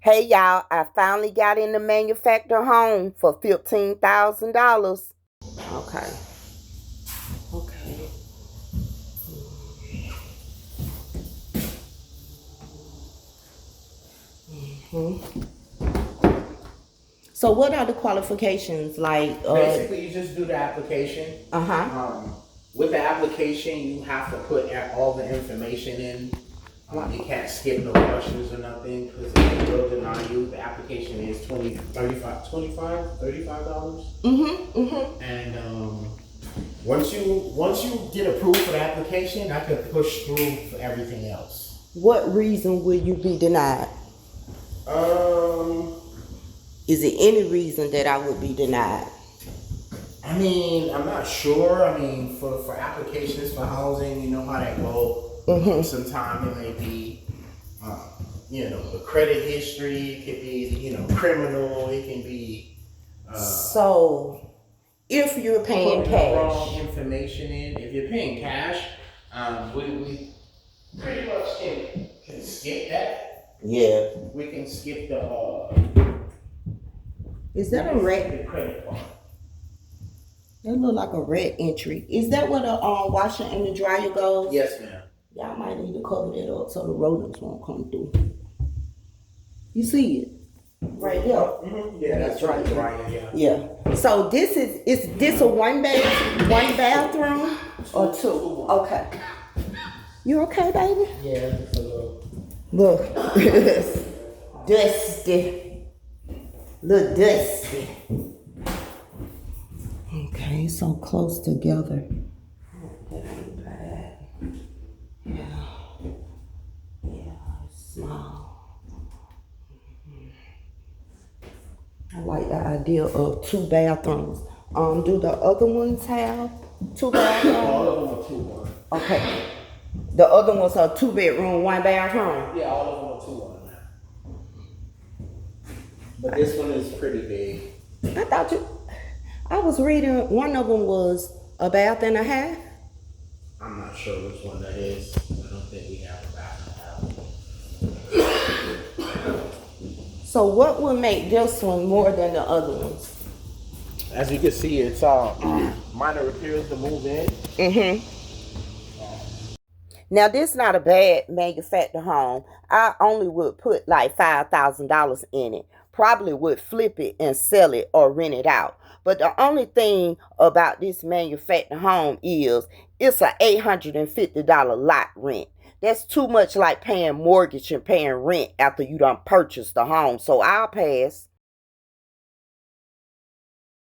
Hey y'all, I finally got in the manufactured home for $15,000. Okay. Okay. Hmm. So what are the qualifications like? Basically, you just do the application. Uh-huh. With the application, you have to put all the information in. You can't skip no questions or nothing because if they will deny you, the application is $35. Mm-hmm. Mm-hmm. And once you get approved for the application, I could push through for everything else. What reason will you be denied? Um, Is there any reason that I would be denied? I mean, I'm not sure. I mean, for applications for housing, you know how that go. Mm-hmm. Sometimes it may be, uh, the credit history. It could be, criminal. It can be. So if you're paying Putting the wrong cash. information in. If you're paying cash, we pretty much can skip that. Yeah. We can skip the. Is that a red? The credit part. That look like a red entry. Is that where the washer and the dryer goes? Yes, ma'am. Y'all might need to cover that up so the rodents won't come through. You see it? Right there. Mm-hmm. Yeah, that's right. Dryer, yeah. So is this a one bathroom or two? Okay. You okay, baby? Yeah, it's a little. Look. Dusty. Look dusty. Okay, so close together. That ain't bad. Yeah. Yeah, it's small. I like the idea of two bathrooms. Do the other ones have two bathrooms? All of them are 2-1. Okay. The other ones are 2 bedroom, 1 bathroom? Yeah, all of them are 2-1 now. But this one is pretty big. I was reading one of them was a bath and a half. I'm not sure which one that is. I don't think we have a bath and a half. So what would make this one more than the other ones? As you can see, it's minor repairs to move in. Mm-hmm. Now this not a bad manufactured home. I only would put like $5,000 in it. Probably would flip it and sell it or rent it out. But the only thing about this manufactured home is it's a $850 lot rent. That's too much like paying mortgage and paying rent after you done purchased the home. So I'll pass.